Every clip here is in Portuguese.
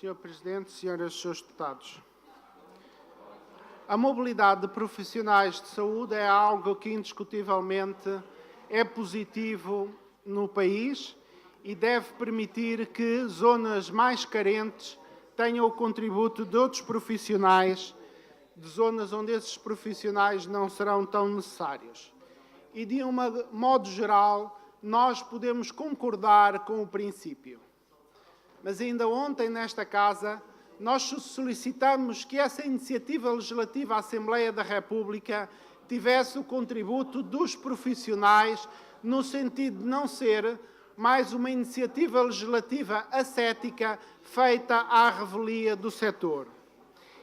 Sr. Presidente, Senhoras e Srs. Deputados. A mobilidade de profissionais de saúde é algo que indiscutivelmente é positivo no país e deve permitir que zonas mais carentes tenham o contributo de outros profissionais, de zonas onde esses profissionais não serão tão necessários. E, de um modo geral, nós podemos concordar com o princípio. Mas ainda ontem, nesta Casa, nós solicitamos que essa iniciativa legislativa à Assembleia da República tivesse o contributo dos profissionais, no sentido de não ser mais uma iniciativa legislativa ascética feita à revelia do setor.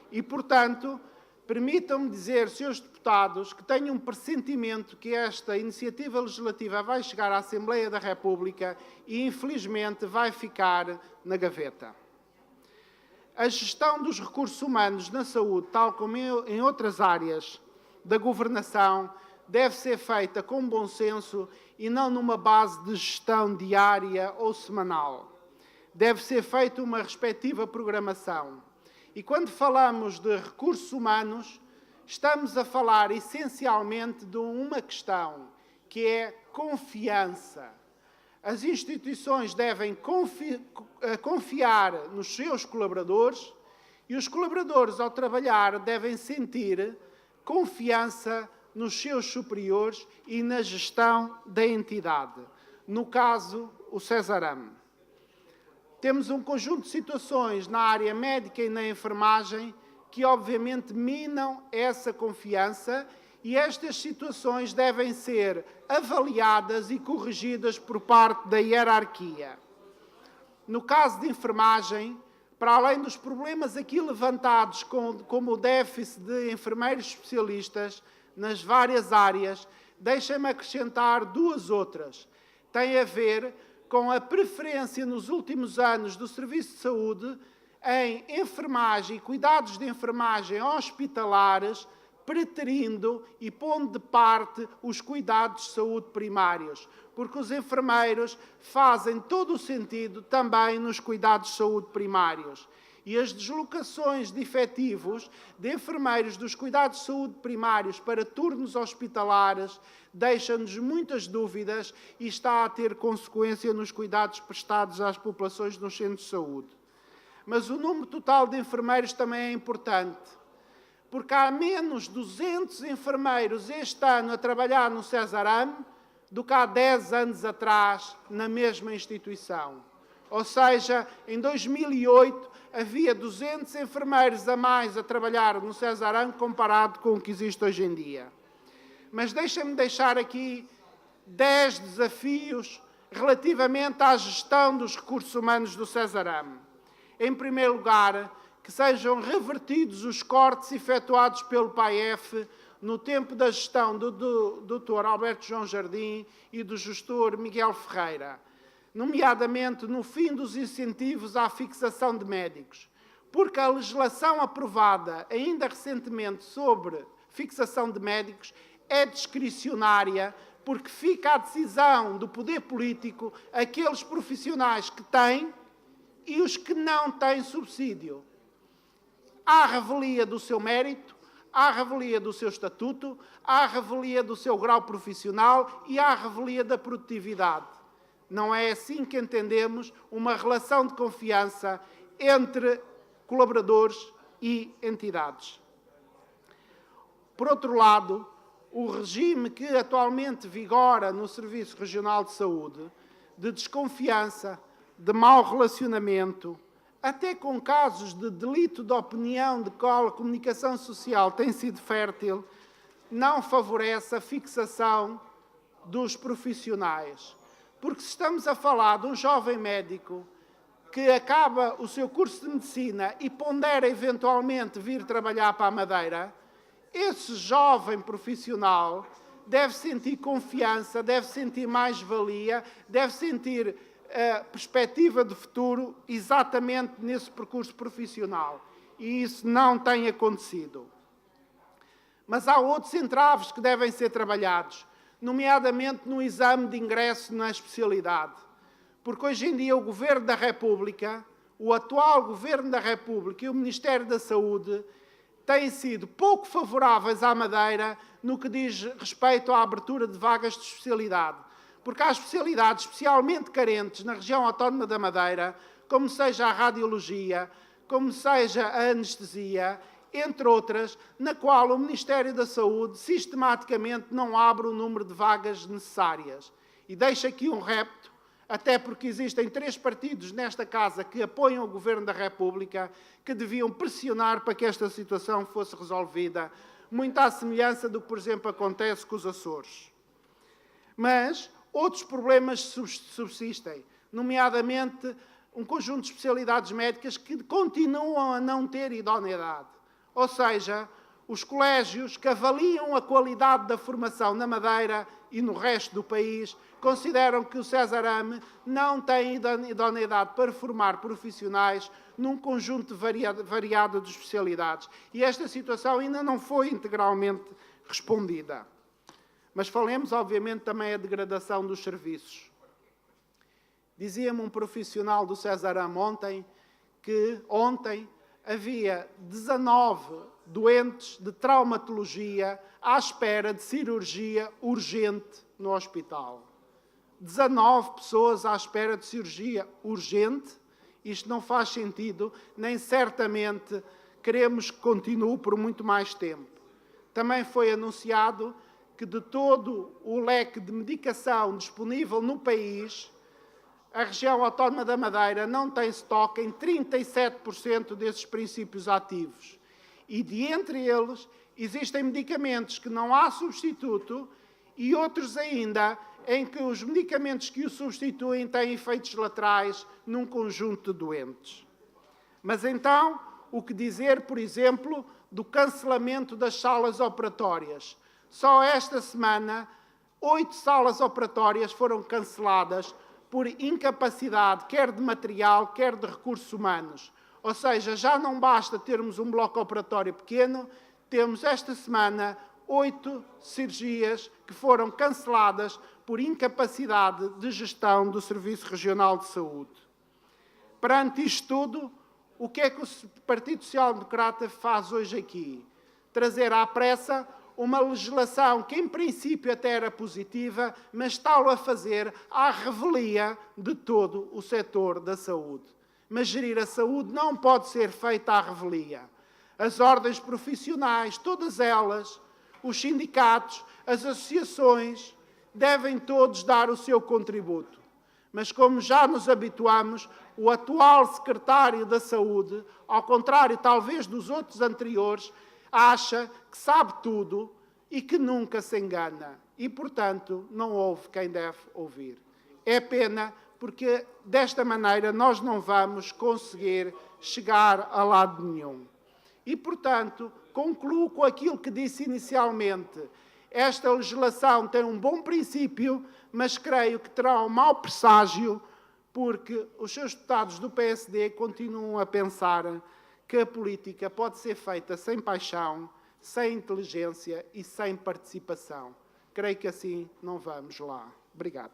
E, portanto, permitam-me dizer, Srs. Deputados, que tenho um pressentimento que esta iniciativa legislativa vai chegar à Assembleia da República e, infelizmente, vai ficar na gaveta. A gestão dos recursos humanos na saúde, tal como em outras áreas da governação, deve ser feita com bom senso e não numa base de gestão diária ou semanal. Deve ser feita uma respectiva programação. E quando falamos de recursos humanos, estamos a falar essencialmente de uma questão, que é confiança. As instituições devem confiar nos seus colaboradores e os colaboradores, ao trabalhar, devem sentir confiança nos seus superiores e na gestão da entidade. No caso, o Cesaram. Temos um conjunto de situações na área médica e na enfermagem que, obviamente, minam essa confiança e estas situações devem ser avaliadas e corrigidas por parte da hierarquia. No caso de enfermagem, para além dos problemas aqui levantados, como o déficit de enfermeiros especialistas nas várias áreas, deixem-me acrescentar duas outras. Tem a ver com a preferência nos últimos anos do Serviço de Saúde em enfermagem e cuidados de enfermagem hospitalares, preterindo e pondo de parte os cuidados de saúde primários, porque os enfermeiros fazem todo o sentido também nos cuidados de saúde primários. E as deslocações de efetivos de enfermeiros dos cuidados de saúde primários para turnos hospitalares deixam-nos muitas dúvidas e está a ter consequência nos cuidados prestados às populações nos centros de saúde. Mas o número total de enfermeiros também é importante, porque há menos 200 enfermeiros este ano a trabalhar no Cesaram do que há 10 anos atrás na mesma instituição. Ou seja, em 2008 havia 200 enfermeiros a mais a trabalhar no Cesaram comparado com o que existe hoje em dia. Mas deixem-me deixar aqui 10 desafios relativamente à gestão dos recursos humanos do Cesaram. Em primeiro lugar, que sejam revertidos os cortes efetuados pelo PAEF no tempo da gestão do Dr. Alberto João Jardim e do gestor Miguel Ferreira, nomeadamente no fim dos incentivos à fixação de médicos, porque a legislação aprovada ainda recentemente sobre fixação de médicos é discricionária, porque fica à decisão do poder político aqueles profissionais que têm e os que não têm subsídio. À revelia do seu mérito, à revelia do seu estatuto, à revelia do seu grau profissional e à revelia da produtividade. Não é assim que entendemos uma relação de confiança entre colaboradores e entidades. Por outro lado, o regime que atualmente vigora no Serviço Regional de Saúde, de desconfiança, de mau relacionamento, até com casos de delito de opinião de qual a comunicação social tem sido fértil, não favorece a fixação dos profissionais. Porque se estamos a falar de um jovem médico que acaba o seu curso de medicina e pondera eventualmente vir trabalhar para a Madeira, esse jovem profissional deve sentir confiança, deve sentir mais-valia, deve sentir perspectiva de futuro exatamente nesse percurso profissional. E isso não tem acontecido. Mas há outros entraves que devem ser trabalhados, nomeadamente no exame de ingresso na especialidade. Porque hoje em dia o Governo da República, o atual Governo da República e o Ministério da Saúde têm sido pouco favoráveis à Madeira no que diz respeito à abertura de vagas de especialidade. Porque há especialidades especialmente carentes na região autónoma da Madeira, como seja a radiologia, como seja a anestesia, entre outras, na qual o Ministério da Saúde sistematicamente não abre o número de vagas necessárias. E deixo aqui um repto, até porque existem 3 partidos nesta Casa que apoiam o Governo da República, que deviam pressionar para que esta situação fosse resolvida, muito à semelhança do que, por exemplo, acontece com os Açores. Mas outros problemas subsistem, nomeadamente um conjunto de especialidades médicas que continuam a não ter idoneidade. Ou seja, os colégios que avaliam a qualidade da formação na Madeira e no resto do país consideram que o César-Ame não tem idoneidade para formar profissionais num conjunto variado de especialidades. E esta situação ainda não foi integralmente respondida. Mas falemos, obviamente, também da degradação dos serviços. Dizia-me um profissional do César-Ame ontem que ontem havia 19 doentes de traumatologia à espera de cirurgia urgente no hospital. 19 pessoas à espera de cirurgia urgente. Isto não faz sentido, nem certamente queremos que continue por muito mais tempo. Também foi anunciado que de todo o leque de medicação disponível no país, a região autónoma da Madeira não tem estoque em 37% desses princípios ativos. E de entre eles, existem medicamentos que não há substituto e outros ainda em que os medicamentos que o substituem têm efeitos laterais num conjunto de doentes. Mas então, o que dizer, por exemplo, do cancelamento das salas operatórias? Só esta semana, 8 salas operatórias foram canceladas por incapacidade, quer de material, quer de recursos humanos. Ou seja, já não basta termos um bloco operatório pequeno, temos esta semana 8 cirurgias que foram canceladas por incapacidade de gestão do Serviço Regional de Saúde. Perante isto tudo, o que é que o Partido Social Democrata faz hoje aqui? Trazer à pressa uma legislação que, em princípio, até era positiva, mas está-o a fazer à revelia de todo o setor da saúde. Mas gerir a saúde não pode ser feita à revelia. As ordens profissionais, todas elas, os sindicatos, as associações, devem todos dar o seu contributo. Mas, como já nos habituamos, o atual secretário da Saúde, ao contrário talvez dos outros anteriores, acha que sabe tudo e que nunca se engana. E, portanto, não ouve quem deve ouvir. É pena, porque desta maneira nós não vamos conseguir chegar a lado nenhum. E, portanto, concluo com aquilo que disse inicialmente. Esta legislação tem um bom princípio, mas creio que terá um mau presságio, porque os seus deputados do PSD continuam a pensar que a política pode ser feita sem paixão, sem inteligência e sem participação. Creio que assim não vamos lá. Obrigado.